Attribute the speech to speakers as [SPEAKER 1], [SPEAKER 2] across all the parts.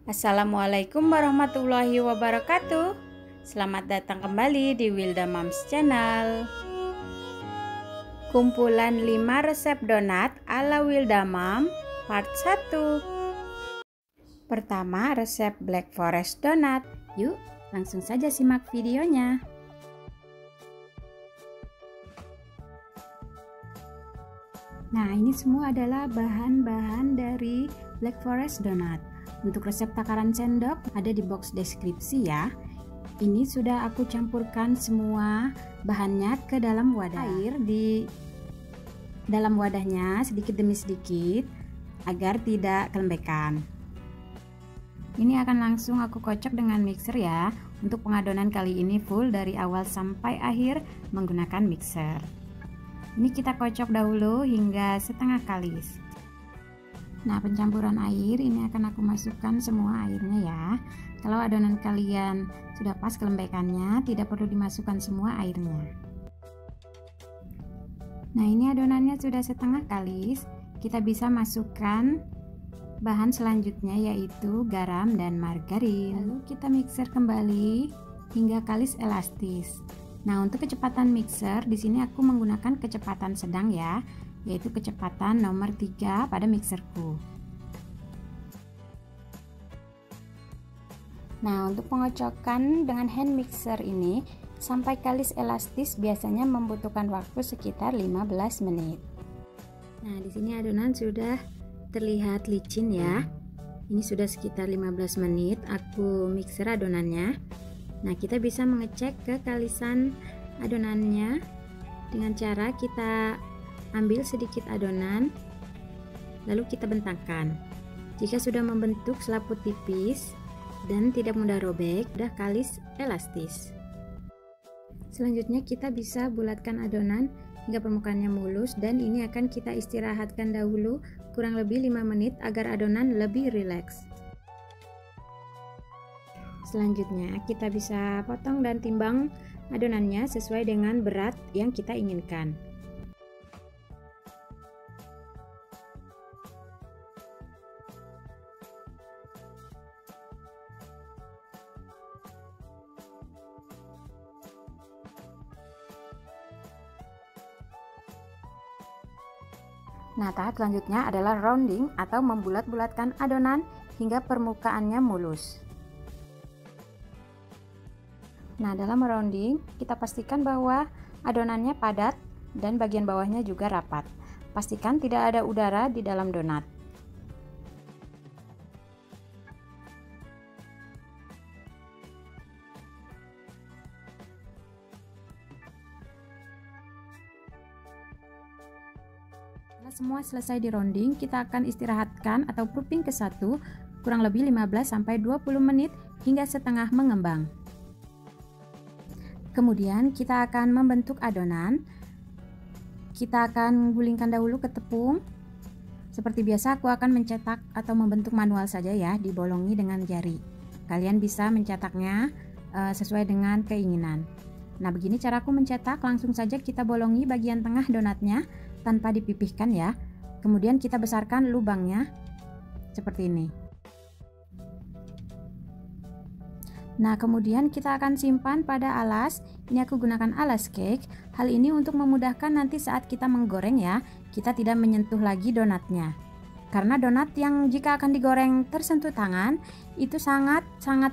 [SPEAKER 1] Assalamualaikum warahmatullahi wabarakatuh. Selamat datang kembali di Wilda Moms Channel. Kumpulan 5 resep donat ala Wilda Mom part 1. Pertama, resep Black Forest donat. Yuk, langsung saja simak videonya. Nah, ini semua adalah bahan-bahan dari Black Forest donat. Untuk resep takaran sendok ada di box deskripsi ya. Ini sudah aku campurkan semua bahannya ke dalam wadah. Air di dalam wadahnya sedikit demi sedikit agar tidak kelembekan. Ini akan langsung aku kocok dengan mixer ya. Untuk pengadonan kali ini full dari awal sampai akhir menggunakan mixer. Ini kita kocok dahulu hingga setengah kalis. Nah, pencampuran air ini akan aku masukkan semua airnya ya. Kalau adonan kalian sudah pas kelembekannya, tidak perlu dimasukkan semua airnya. Nah, ini adonannya sudah setengah kalis. Kita bisa masukkan bahan selanjutnya yaitu garam dan margarin. Lalu kita mixer kembali hingga kalis elastis. Nah, untuk kecepatan mixer di sini aku menggunakan kecepatan sedang ya, yaitu kecepatan nomor 3 pada mixerku. Nah, untuk pengocokan dengan hand mixer ini sampai kalis elastis biasanya membutuhkan waktu sekitar 15 menit. Nah, di sini adonan sudah terlihat licin ya. Ini sudah sekitar 15 menit aku mixer adonannya. Nah, kita bisa mengecek kekalisan adonannya dengan cara kita ambil sedikit adonan lalu kita bentangkan. Jika sudah membentuk selaput tipis dan tidak mudah robek, sudah kalis elastis. Selanjutnya kita bisa bulatkan adonan hingga permukaannya mulus dan ini akan kita istirahatkan dahulu kurang lebih 5 menit agar adonan lebih rileks. Selanjutnya kita bisa potong dan timbang adonannya sesuai dengan berat yang kita inginkan. Nah, tahap selanjutnya adalah rounding atau membulat-bulatkan adonan hingga permukaannya mulus. Nah, dalam rounding kita pastikan bahwa adonannya padat dan bagian bawahnya juga rapat. Pastikan tidak ada udara di dalam donat. Setelah semua selesai di rounding, kita akan istirahatkan atau proofing ke 1 kurang lebih 15-20 menit hingga setengah mengembang. Kemudian kita akan membentuk adonan. Kita akan gulingkan dahulu ke tepung. Seperti biasa aku akan mencetak atau membentuk manual saja ya, dibolongi dengan jari. Kalian bisa mencetaknya sesuai dengan keinginan. Nah, begini cara aku mencetak. Langsung saja kita bolongi bagian tengah donatnya tanpa dipipihkan ya. Kemudian kita besarkan lubangnya seperti ini. Nah, kemudian kita akan simpan pada alas. Ini aku gunakan alas cake. Hal ini untuk memudahkan nanti saat kita menggoreng ya. Kita tidak menyentuh lagi donatnya. Karena donat yang jika akan digoreng tersentuh tangan, itu sangat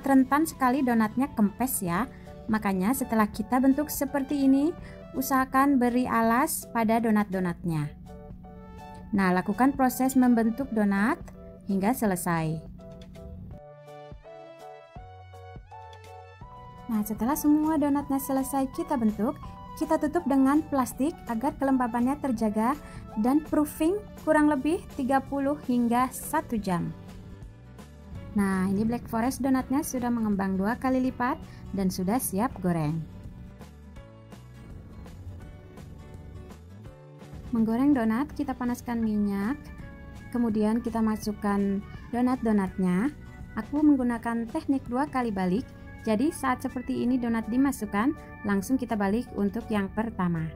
[SPEAKER 1] rentan sekali donatnya kempes ya. Makanya setelah kita bentuk seperti ini, usahakan beri alas pada donat-donatnya. Nah, lakukan proses membentuk donat hingga selesai. Nah, setelah semua donatnya selesai kita bentuk, kita tutup dengan plastik agar kelembabannya terjaga dan proofing kurang lebih 30 hingga 1 jam. Nah, ini Black Forest donatnya sudah mengembang 2 kali lipat dan sudah siap goreng. Menggoreng donat, kita panaskan minyak, kemudian kita masukkan donat-donatnya. Aku menggunakan teknik 2 kali balik. Jadi saat seperti ini donat dimasukkan, langsung kita balik untuk yang pertama.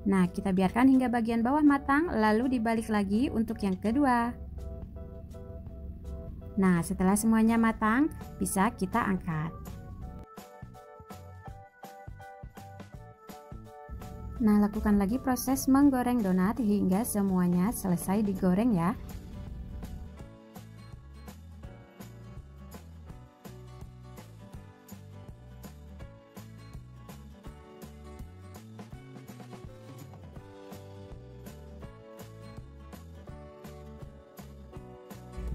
[SPEAKER 1] Nah, kita biarkan hingga bagian bawah matang, lalu dibalik lagi untuk yang kedua. Nah, setelah semuanya matang, bisa kita angkat. Nah, lakukan lagi proses menggoreng donat hingga semuanya selesai digoreng ya.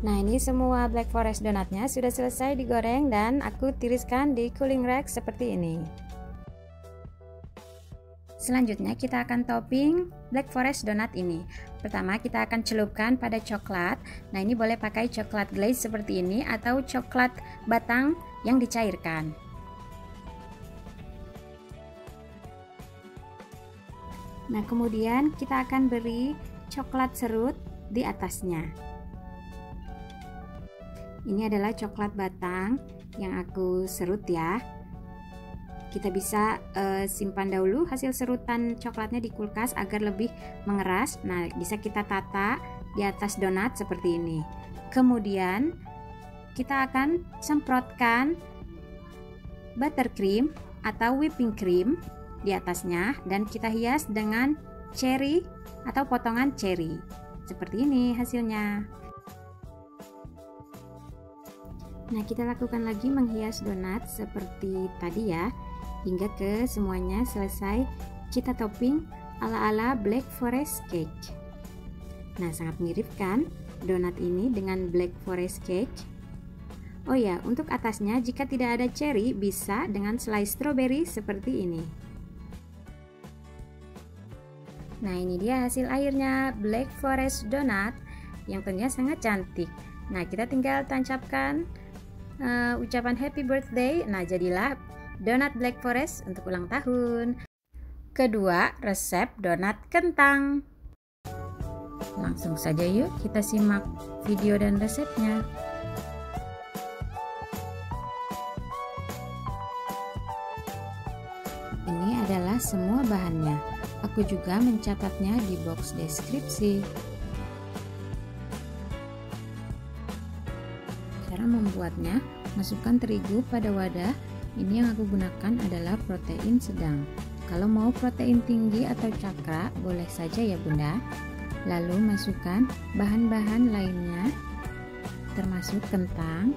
[SPEAKER 1] Nah, ini semua Black Forest donatnya sudah selesai digoreng dan aku tiriskan di cooling rack seperti ini. Selanjutnya kita akan topping Black Forest donat ini. Pertama kita akan celupkan pada coklat. Nah, ini boleh pakai coklat glaze seperti ini atau coklat batang yang dicairkan. Nah, kemudian kita akan beri coklat serut di atasnya. Ini adalah coklat batang yang aku serut ya. Kita bisa simpan dahulu hasil serutan coklatnya di kulkas agar lebih mengeras. Nah, bisa kita tata di atas donat seperti ini. Kemudian kita akan semprotkan buttercream atau whipping cream di atasnya dan kita hias dengan cherry atau potongan cherry. Seperti ini hasilnya. Nah, kita lakukan lagi menghias donat seperti tadi ya, hingga ke semuanya selesai. Kita topping ala-ala Black Forest Cake. Nah, sangat mirip kan donat ini dengan Black Forest Cake? Oh ya, untuk atasnya jika tidak ada cherry bisa dengan slice strawberry seperti ini. Nah, ini dia hasil akhirnya Black Forest Donut yang tentunya sangat cantik. Nah, kita tinggal tancapkan ucapan happy birthday. Nah, jadilah donat Black Forest untuk ulang tahun. Kedua, resep donat kentang. Langsung saja yuk kita simak video dan resepnya. Ini adalah semua bahannya. Aku juga mencatatnya di box deskripsi. Cara membuatnya, masukkan terigu pada wadah. Ini yang aku gunakan adalah protein sedang. Kalau mau protein tinggi atau cakra, boleh saja ya Bunda. Lalu masukkan bahan-bahan lainnya, termasuk kentang.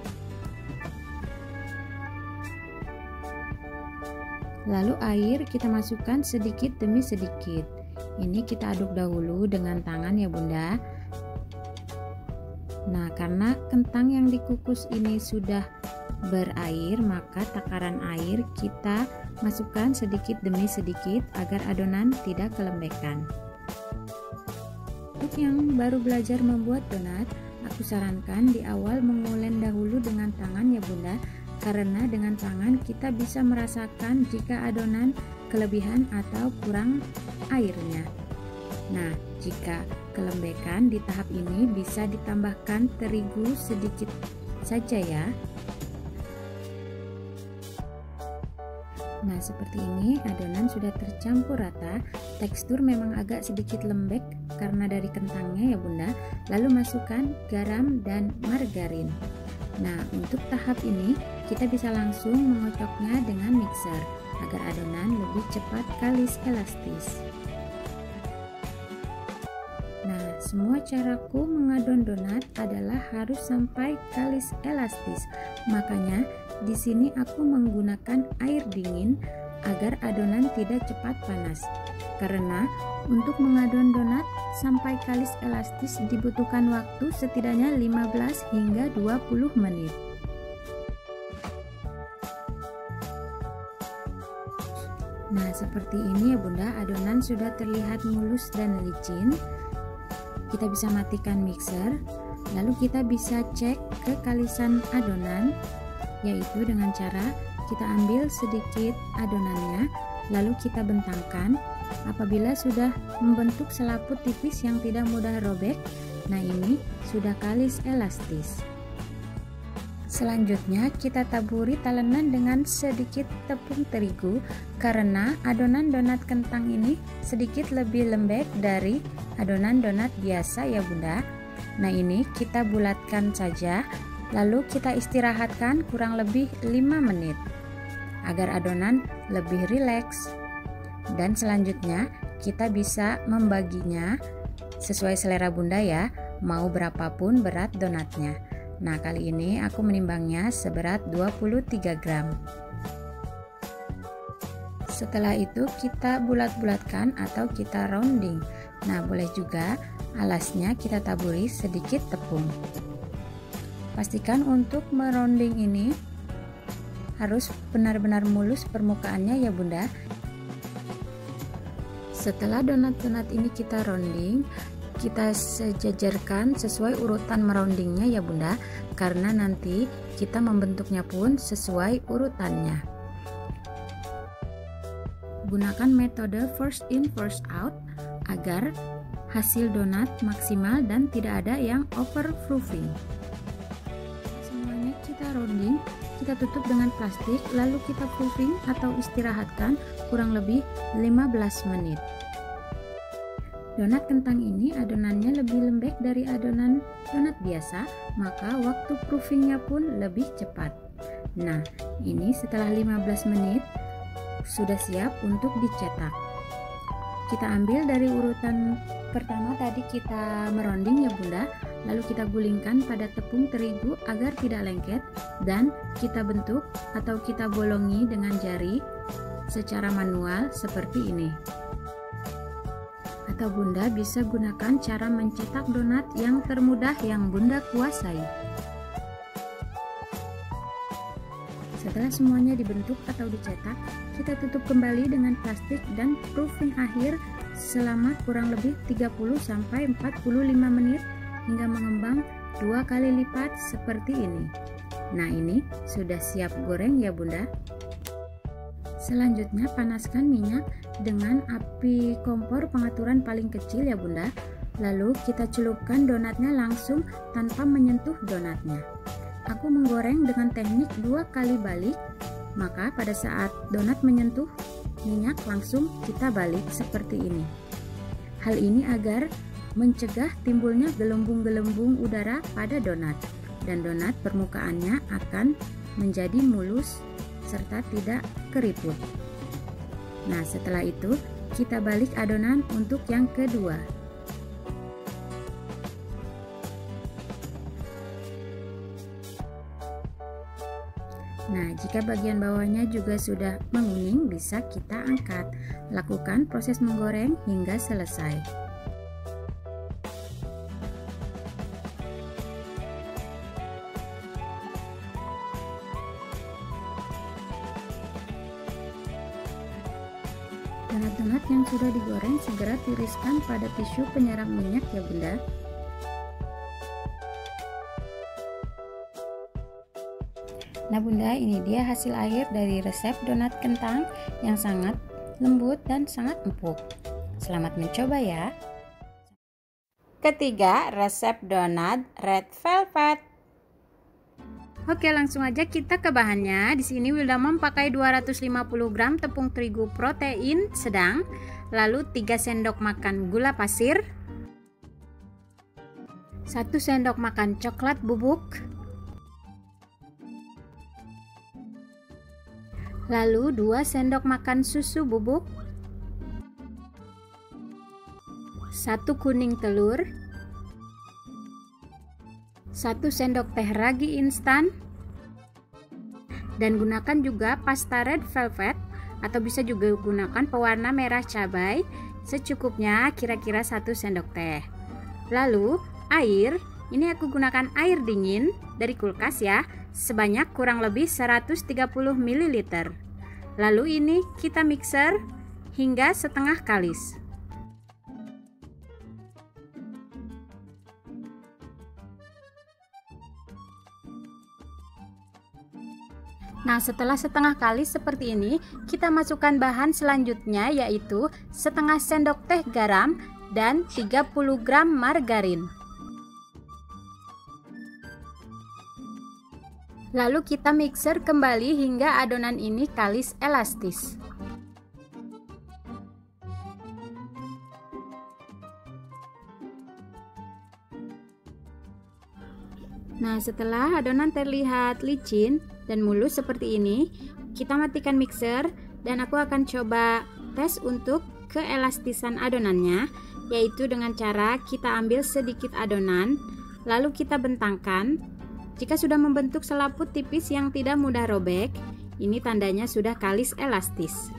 [SPEAKER 1] Lalu air kita masukkan sedikit demi sedikit. Ini kita aduk dahulu dengan tangan ya Bunda. Nah, karena kentang yang dikukus ini sudah berair, maka takaran air kita masukkan sedikit demi sedikit agar adonan tidak kelembekan. Untuk yang baru belajar membuat donat, aku sarankan di awal mengulen dahulu dengan tangan ya Bunda, karena dengan tangan kita bisa merasakan jika adonan kelebihan atau kurang airnya. Nah, jika kelembekan di tahap ini bisa ditambahkan terigu sedikit saja ya. Nah, seperti ini adonan sudah tercampur rata. Tekstur memang agak sedikit lembek karena dari kentangnya ya Bunda. Lalu masukkan garam dan margarin. Nah, untuk tahap ini kita bisa langsung mengocoknya dengan mixer agar adonan lebih cepat kalis elastis. Nah, semua caraku mengadon donat adalah harus sampai kalis elastis. Makanya di sini aku menggunakan air dingin agar adonan tidak cepat panas. Karena untuk mengadon donat sampai kalis elastis dibutuhkan waktu setidaknya 15 hingga 20 menit. Nah, seperti ini ya Bunda, adonan sudah terlihat mulus dan licin. Kita bisa matikan mixer, lalu kita bisa cek kekalisan adonan, yaitu dengan cara kita ambil sedikit adonannya, lalu kita bentangkan. Apabila sudah membentuk selaput tipis yang tidak mudah robek, nah ini sudah kalis elastis. Selanjutnya kita taburi talenan dengan sedikit tepung terigu karena adonan donat kentang ini sedikit lebih lembek dari adonan donat biasa ya Bunda. Nah, ini kita bulatkan saja Lalu kita istirahatkan kurang lebih 5 menit agar adonan lebih rileks. Dan selanjutnya kita bisa membaginya sesuai selera Bunda ya, mau berapapun berat donatnya. Nah, kali ini aku menimbangnya seberat 23 gram. Setelah itu kita bulat-bulatkan atau kita rounding. Nah, boleh juga alasnya kita taburi sedikit tepung. Pastikan untuk merounding ini harus benar-benar mulus permukaannya ya Bunda. Setelah donat-donat ini kita rounding, kita sejajarkan sesuai urutan meroundingnya ya Bunda, karena nanti kita membentuknya pun sesuai urutannya. Gunakan metode first in first out agar hasil donat maksimal dan tidak ada yang overproofing. Semuanya kita rounding, kita tutup dengan plastik, lalu kita proofing atau istirahatkan kurang lebih 15 menit. Donat kentang ini adonannya lebih lembek dari adonan donat biasa, maka waktu proofingnya pun lebih cepat. Nah, ini setelah 15 menit sudah siap untuk dicetak. Kita ambil dari urutan pertama tadi kita merounding ya Bunda, lalu kita gulingkan pada tepung terigu agar tidak lengket dan kita bentuk atau kita bolongi dengan jari secara manual seperti ini. Atau Bunda bisa gunakan cara mencetak donat yang termudah yang Bunda kuasai. Setelah semuanya dibentuk atau dicetak, kita tutup kembali dengan plastik dan proofing akhir selama kurang lebih 30-45 menit hingga mengembang 2 kali lipat seperti ini. Nah, ini sudah siap goreng ya Bunda. Selanjutnya panaskan minyak dengan api kompor pengaturan paling kecil ya Bunda. Lalu kita celupkan donatnya langsung tanpa menyentuh donatnya. Aku menggoreng dengan teknik 2 kali balik, maka pada saat donat menyentuh minyak langsung kita balik seperti ini. Hal ini agar mencegah timbulnya gelembung-gelembung udara pada donat, dan donat permukaannya akan menjadi mulus serta tidak keriput. Nah, setelah itu kita balik adonan untuk yang kedua. Nah, jika bagian bawahnya juga sudah menguning, bisa kita angkat. Lakukan proses menggoreng hingga selesai. Donat-donat yang sudah digoreng segera tiriskan pada tisu penyerap minyak ya Bunda. Nah Bunda, ini dia hasil akhir dari resep donat kentang yang sangat lembut dan sangat empuk. Selamat mencoba ya. Ketiga, resep donat red velvet. Oke, langsung aja kita ke bahannya. Di sini Wilda memakai 250 gram tepung terigu protein sedang, lalu 3 sendok makan gula pasir, 1 sendok makan coklat bubuk, lalu 2 sendok makan susu bubuk, 1 kuning telur, 1 sendok teh ragi instan, dan gunakan juga pasta red velvet atau bisa juga gunakan pewarna merah cabai secukupnya, kira-kira 1 sendok teh. Lalu air, ini aku gunakan air dingin dari kulkas ya, sebanyak kurang lebih 130 ml. Lalu ini kita mixer hingga setengah kalis. Nah, setelah setengah kalis seperti ini, kita masukkan bahan selanjutnya yaitu setengah sendok teh garam dan 30 gram margarin. Lalu kita mixer kembali hingga adonan ini kalis elastis. Nah, setelah adonan terlihat licin dan mulus seperti ini, kita matikan mixer dan aku akan coba tes untuk keelastisan adonannya, yaitu dengan cara kita ambil sedikit adonan lalu kita bentangkan. Jika sudah membentuk selaput tipis yang tidak mudah robek, ini tandanya sudah kalis elastis.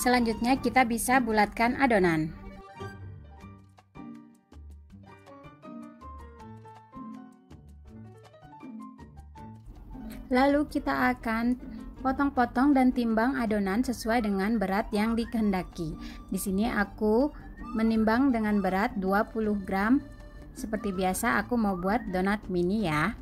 [SPEAKER 1] Selanjutnya kita bisa bulatkan adonan. Lalu kita akan potong-potong dan timbang adonan sesuai dengan berat yang dikehendaki. Di sini aku menimbang dengan berat 20 gram. Seperti biasa aku mau buat donat mini ya.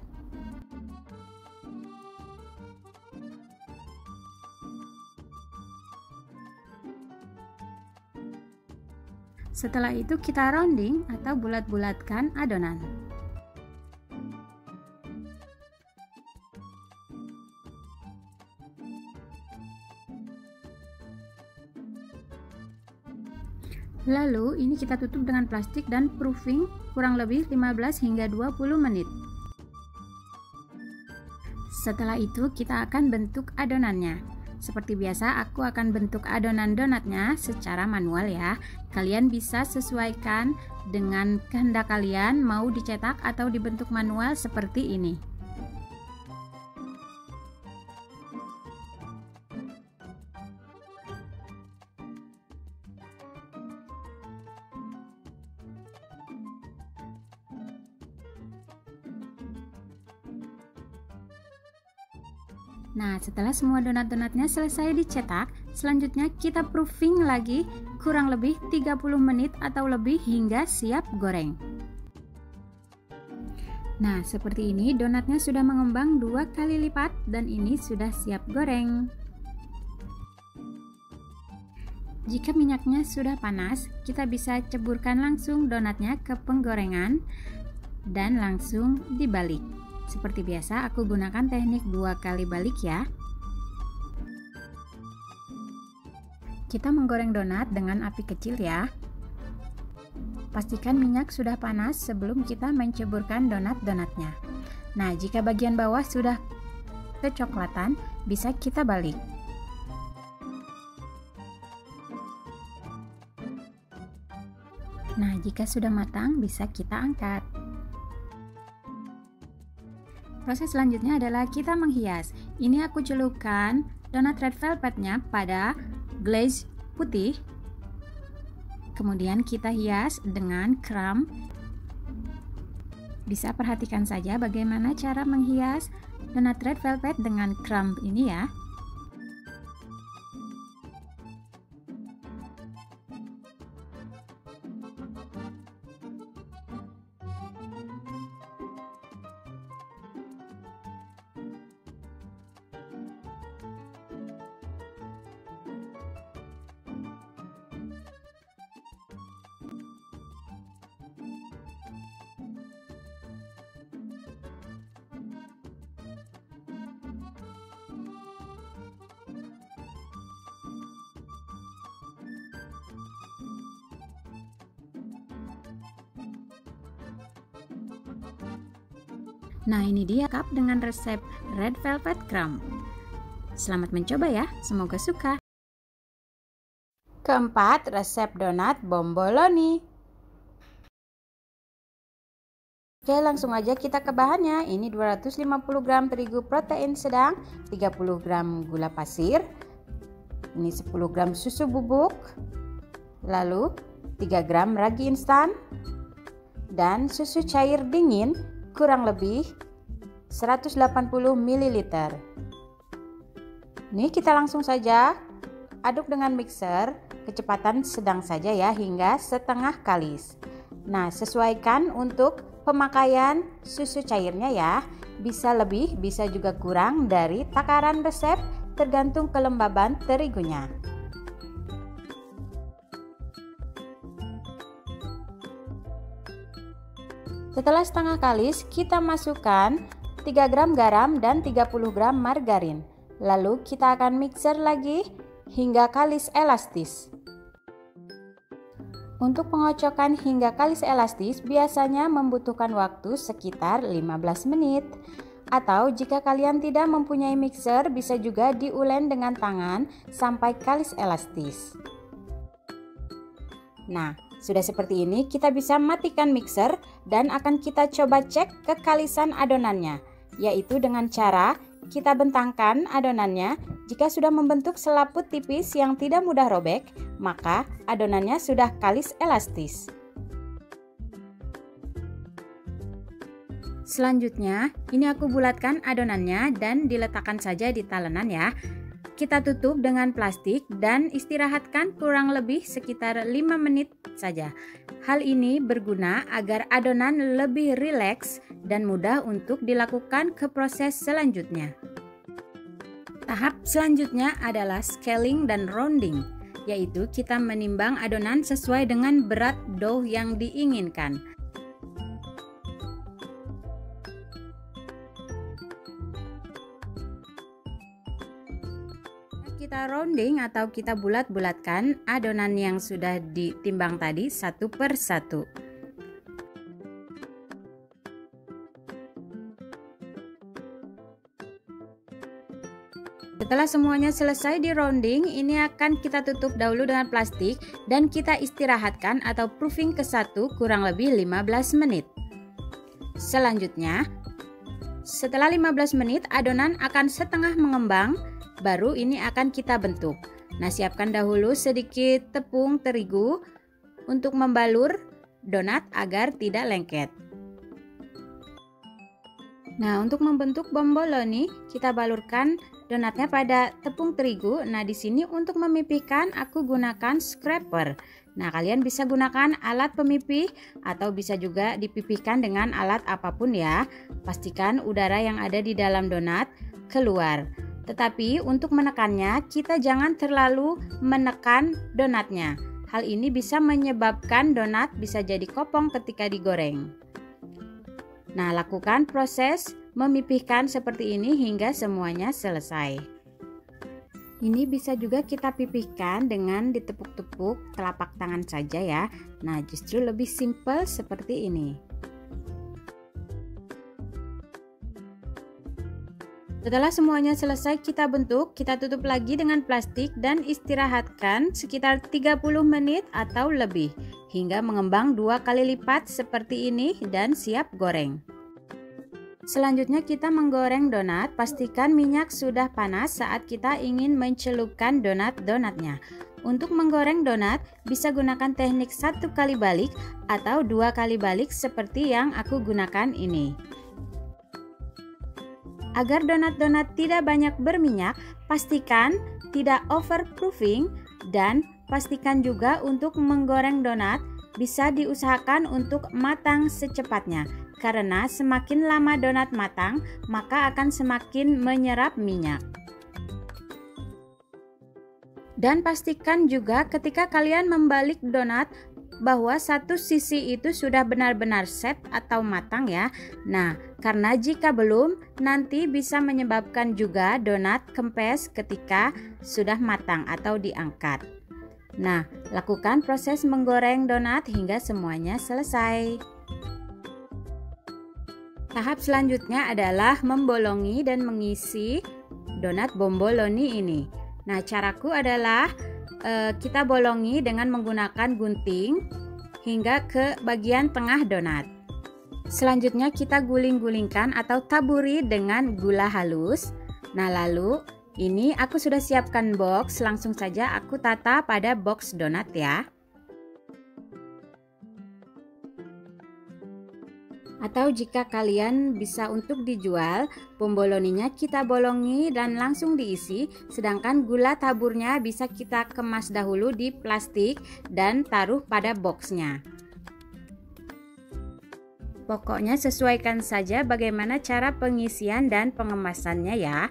[SPEAKER 1] Setelah itu kita rounding atau bulat-bulatkan adonan. Lalu ini kita tutup dengan plastik dan proofing kurang lebih 15 hingga 20 menit. Setelah itu kita akan bentuk adonannya. Seperti biasa aku akan bentuk adonan donatnya secara manual ya. Kalian bisa sesuaikan dengan kehendak kalian, mau dicetak atau dibentuk manual seperti ini. Nah, setelah semua donat-donatnya selesai dicetak, selanjutnya kita proofing lagi kurang lebih 30 menit atau lebih hingga siap goreng. Nah, seperti ini donatnya sudah mengembang 2 kali lipat dan ini sudah siap goreng. Jika minyaknya sudah panas, kita bisa ceburkan langsung donatnya ke penggorengan dan langsung dibalik. Seperti biasa aku gunakan teknik 2 kali balik ya. Kita menggoreng donat dengan api kecil ya. Pastikan minyak sudah panas sebelum kita menceburkan donat-donatnya. Nah, jika bagian bawah sudah kecoklatan, bisa kita balik. Nah, jika sudah matang, bisa kita angkat. Proses selanjutnya adalah kita menghias. Ini aku celupkan donat red velvetnya pada glaze putih. Kemudian kita hias dengan crumb. Bisa perhatikan saja bagaimana cara menghias donat red velvet dengan crumb ini ya. Nah, ini dia cup dengan resep red velvet crumb. Selamat mencoba ya, semoga suka. Keempat, resep donat bomboloni. Oke, langsung aja kita ke bahannya. Ini 250 gram terigu protein sedang, 30 gram gula pasir, ini 10 gram susu bubuk, lalu 3 gram ragi instan, dan susu cair dingin kurang lebih 180 ml. Ini kita langsung saja aduk dengan mixer, kecepatan sedang saja ya hingga setengah kalis. Nah, sesuaikan untuk pemakaian susu cairnya ya. Bisa lebih, bisa juga kurang dari takaran resep tergantung kelembaban terigunya. Setelah setengah kalis, kita masukkan 3 gram garam dan 30 gram margarin. Lalu kita akan mixer lagi hingga kalis elastis. Untuk pengocokan hingga kalis elastis biasanya membutuhkan waktu sekitar 15 menit. Atau jika kalian tidak mempunyai mixer, bisa juga diulen dengan tangan sampai kalis elastis. Nah, sudah seperti ini kita bisa matikan mixer dan akan kita coba cek kekalisan adonannya, yaitu dengan cara kita bentangkan adonannya. Jika sudah membentuk selaput tipis yang tidak mudah robek, maka adonannya sudah kalis elastis. Selanjutnya, ini aku bulatkan adonannya dan diletakkan saja di talenan ya. Kita tutup dengan plastik dan istirahatkan kurang lebih sekitar 5 menit saja. Hal ini berguna agar adonan lebih rileks dan mudah untuk dilakukan ke proses selanjutnya. Tahap selanjutnya adalah scaling dan rounding, yaitu kita menimbang adonan sesuai dengan berat dough yang diinginkan. Kita rounding atau kita bulat-bulatkan adonan yang sudah ditimbang tadi satu per satu. Setelah semuanya selesai di rounding, ini akan kita tutup dahulu dengan plastik dan kita istirahatkan atau proofing ke 1 kurang lebih 15 menit. Selanjutnya, setelah 15 menit adonan akan setengah mengembang, baru ini akan kita bentuk. Nah, siapkan dahulu sedikit tepung terigu untuk membalur donat agar tidak lengket. Nah, untuk membentuk bomboloni, kita balurkan donatnya pada tepung terigu. Nah, di sini untuk memipihkan aku gunakan scraper. Nah, kalian bisa gunakan alat pemipih atau bisa juga dipipihkan dengan alat apapun ya. Pastikan udara yang ada di dalam donat keluar. Tetapi untuk menekannya, kita jangan terlalu menekan donatnya. Hal ini bisa menyebabkan donat bisa jadi kopong ketika digoreng. Nah, lakukan proses memipihkan seperti ini hingga semuanya selesai. Ini bisa juga kita pipihkan dengan ditepuk-tepuk telapak tangan saja ya. Nah, justru lebih simpel seperti ini. Setelah semuanya selesai kita bentuk, kita tutup lagi dengan plastik dan istirahatkan sekitar 30 menit atau lebih hingga mengembang 2 kali lipat seperti ini dan siap goreng. Selanjutnya kita menggoreng donat, pastikan minyak sudah panas saat kita ingin mencelupkan donat-donatnya. Untuk menggoreng donat bisa gunakan teknik 1 kali balik atau 2 kali balik seperti yang aku gunakan ini. Agar donat-donat tidak banyak berminyak, pastikan tidak overproofing dan pastikan juga untuk menggoreng donat bisa diusahakan untuk matang secepatnya. Karena semakin lama donat matang, maka akan semakin menyerap minyak. Dan pastikan juga ketika kalian membalik donat bahwa satu sisi itu sudah benar-benar set atau matang ya. Nah, karena jika belum, nanti bisa menyebabkan juga donat kempes ketika sudah matang atau diangkat. Nah, lakukan proses menggoreng donat hingga semuanya selesai. Tahap selanjutnya adalah membolongi dan mengisi donat bomboloni ini. Nah, caraku adalah kita bolongi dengan menggunakan gunting hingga ke bagian tengah donat. Selanjutnya kita guling-gulingkan atau taburi dengan gula halus. Nah, lalu ini aku sudah siapkan box, langsung saja aku tata pada box donat ya. Atau jika kalian bisa untuk dijual, bomboloninya kita bolongi dan langsung diisi, sedangkan gula taburnya bisa kita kemas dahulu di plastik dan taruh pada boxnya. Pokoknya sesuaikan saja bagaimana cara pengisian dan pengemasannya ya.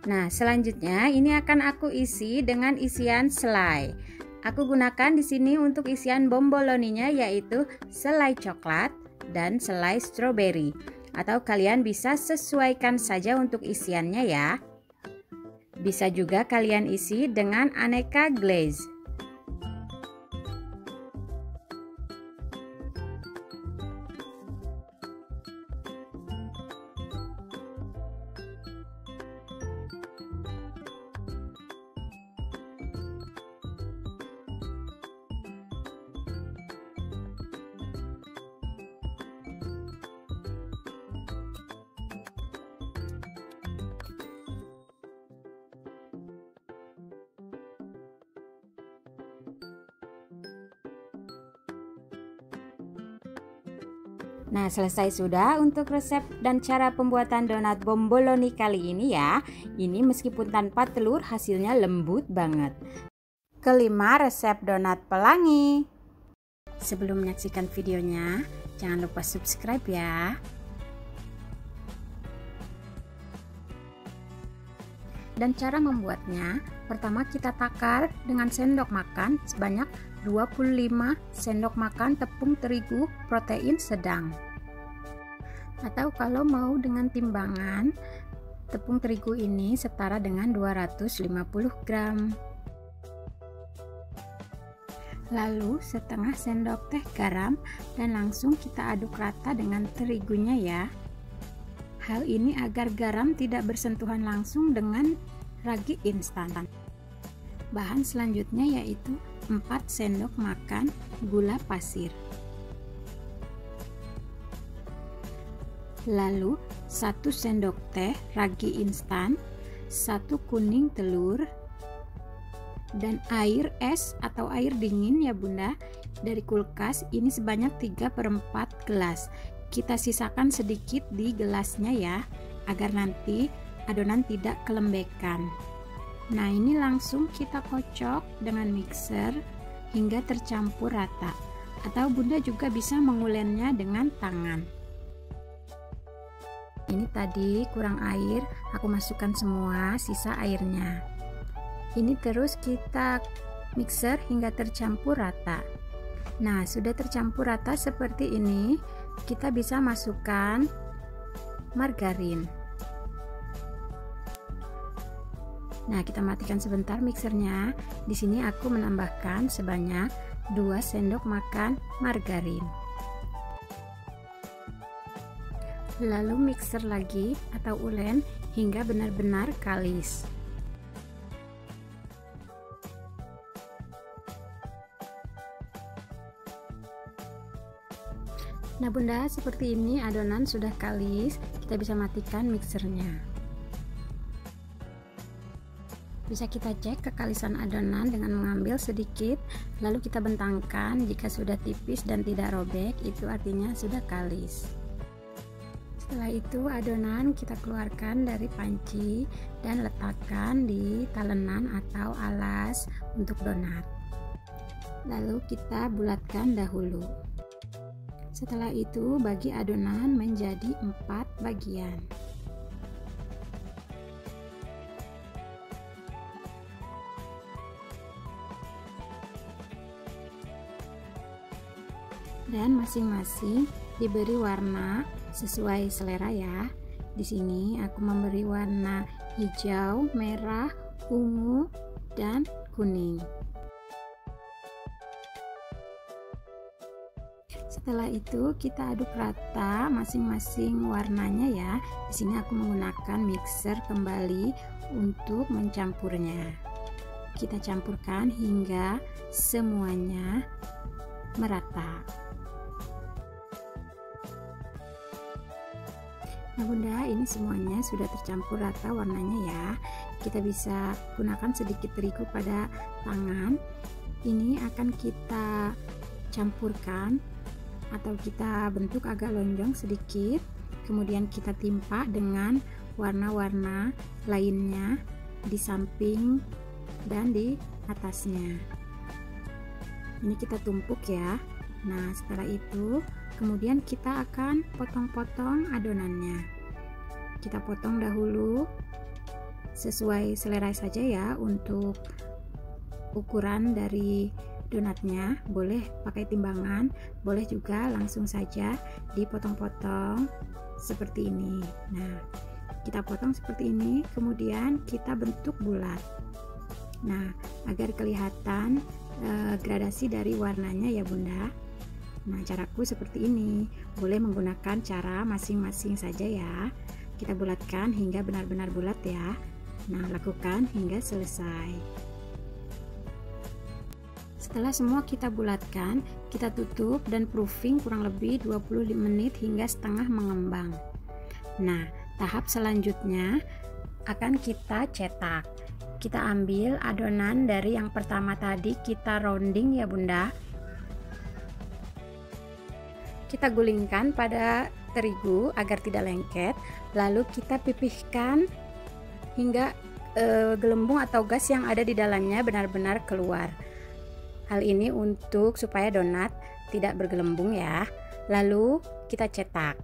[SPEAKER 1] Nah, selanjutnya ini akan aku isi dengan isian selai. Aku gunakan di sini untuk isian bomboloninya yaitu selai coklat dan selai stroberi. Atau kalian bisa sesuaikan saja untuk isiannya ya. Bisa juga kalian isi dengan aneka glaze. Nah, selesai sudah untuk resep dan cara pembuatan donat bomboloni kali ini ya. Ini meskipun tanpa telur hasilnya lembut banget. Kelima, resep donat pelangi. Sebelum menyaksikan videonya, jangan lupa subscribe ya. Dan cara membuatnya, pertama kita takar dengan sendok makan sebanyak 25 sendok makan tepung terigu protein sedang. Atau kalau mau dengan timbangan, tepung terigu ini setara dengan 250 gram. Lalu setengah sendok teh garam dan langsung kita aduk rata dengan terigunya ya. Hal ini agar garam tidak bersentuhan langsung dengan ragi instan. Bahan selanjutnya yaitu 4 sendok makan gula pasir. Lalu 1 sendok teh ragi instan, 1 kuning telur, dan air es atau air dingin ya bunda dari kulkas ini sebanyak 3/4 gelas. Kita sisakan sedikit di gelasnya ya, agar nanti adonan tidak kelembekan. Nah, ini langsung kita kocok dengan mixer hingga tercampur rata, atau bunda juga bisa mengulennya dengan tangan. Ini tadi kurang air, aku masukkan semua sisa airnya. Ini terus kita mixer hingga tercampur rata. Nah, sudah tercampur rata seperti ini, kita bisa masukkan margarin. Nah, kita matikan sebentar mixernya. Di sini aku menambahkan sebanyak 2 sendok makan margarin. Lalu mixer lagi atau ulen hingga benar-benar kalis. Nah bunda, seperti ini adonan sudah kalis, kita bisa matikan mixernya. Bisa kita cek kekalisan adonan dengan mengambil sedikit, lalu kita bentangkan. Jika sudah tipis dan tidak robek, itu artinya sudah kalis. Setelah itu adonan kita keluarkan dari panci dan letakkan di talenan atau alas untuk donat. Lalu kita bulatkan dahulu. Setelah itu bagi adonan menjadi 4 bagian. Dan masing-masing diberi warna sesuai selera ya. Di sini aku memberi warna hijau, merah, ungu, dan kuning. Setelah itu kita aduk rata masing-masing warnanya ya. Di sini aku menggunakan mixer kembali untuk mencampurnya. Kita campurkan hingga semuanya merata. Nah bunda, ini semuanya sudah tercampur rata warnanya ya. Kita bisa gunakan sedikit terigu pada tangan. Ini akan kita campurkan atau kita bentuk agak lonjong sedikit, kemudian kita timpa dengan warna-warna lainnya di samping dan di atasnya. Ini kita tumpuk ya. Nah setelah itu kemudian kita akan potong-potong adonannya. Kita potong dahulu sesuai selera saja ya. Untuk ukuran dari donatnya boleh pakai timbangan, boleh juga langsung saja dipotong-potong seperti ini. Nah Kita potong seperti ini, kemudian kita bentuk bulat. Nah, agar kelihatan gradasi dari warnanya ya Bunda. Nah, caraku seperti ini. Boleh menggunakan cara masing-masing saja ya. Kita bulatkan hingga benar-benar bulat ya. Nah, lakukan hingga selesai. Setelah semua kita bulatkan, kita tutup dan proofing kurang lebih 20 menit hingga setengah mengembang. Nah, tahap selanjutnya akan kita cetak. Kita ambil adonan dari yang pertama tadi, kita rounding ya Bunda. Kita gulingkan pada terigu agar tidak lengket, lalu kita pipihkan hingga gelembung atau gas yang ada di dalamnya benar-benar keluar. Hal ini untuk supaya donat tidak bergelembung ya. Lalu kita cetak.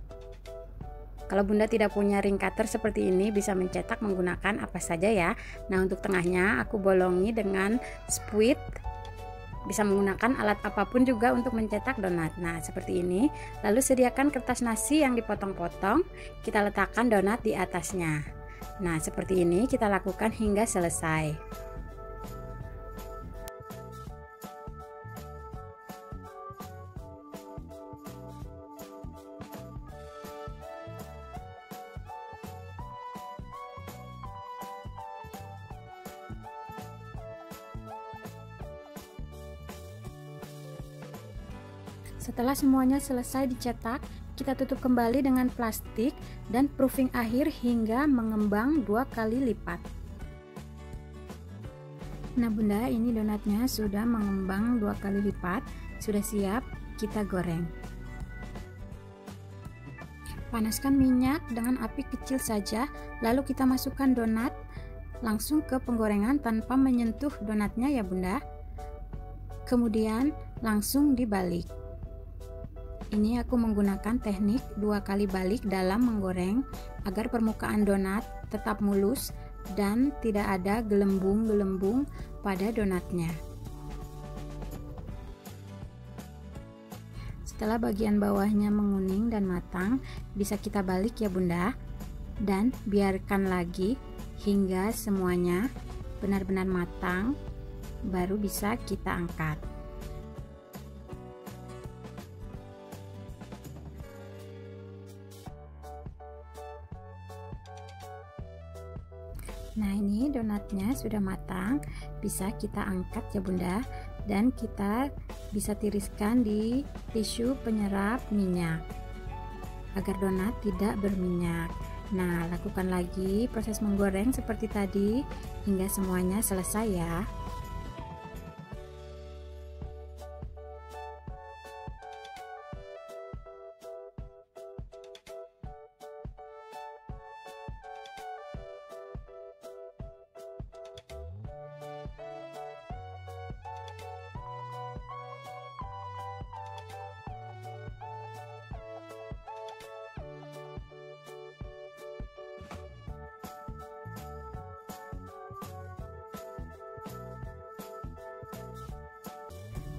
[SPEAKER 1] Kalau Bunda tidak punya ring cutter seperti ini, bisa mencetak menggunakan apa saja ya. Nah, untuk tengahnya aku bolongi dengan spuit. Bisa menggunakan alat apapun juga untuk mencetak donat. Nah, seperti ini. Lalu sediakan kertas nasi yang dipotong-potong, kita letakkan donat di atasnya. Nah, seperti ini kita lakukan hingga selesai. Setelah semuanya selesai dicetak, kita tutup kembali dengan plastik dan proofing akhir hingga mengembang 2 kali lipat. Nah Bunda, ini donatnya sudah mengembang 2 kali lipat, sudah siap kita goreng. Panaskan minyak dengan api kecil saja, lalu kita masukkan donat langsung ke penggorengan tanpa menyentuh donatnya ya Bunda. Kemudian langsung dibalik. Ini aku menggunakan teknik 2 kali balik dalam menggoreng agar permukaan donat tetap mulus dan tidak ada gelembung-gelembung pada donatnya. Setelah bagian bawahnya menguning dan matang, bisa kita balik ya Bunda, dan biarkan lagi hingga semuanya benar-benar matang, baru bisa kita angkat. Nah, ini donatnya sudah matang, bisa kita angkat ya Bunda, dan kita bisa tiriskan di tisu penyerap minyak agar donat tidak berminyak. Nah, lakukan lagi proses menggoreng seperti tadi hingga semuanya selesai ya.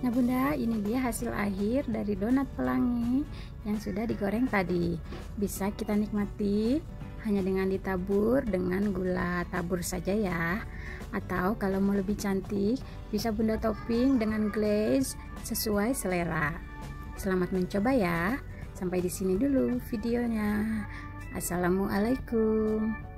[SPEAKER 1] Nah Bunda, ini dia hasil akhir dari donat pelangi yang sudah digoreng tadi. Bisa kita nikmati hanya dengan ditabur dengan gula tabur saja ya. Atau kalau mau lebih cantik, bisa Bunda topping dengan glaze sesuai selera. Selamat mencoba ya. Sampai di sini dulu videonya. Assalamualaikum.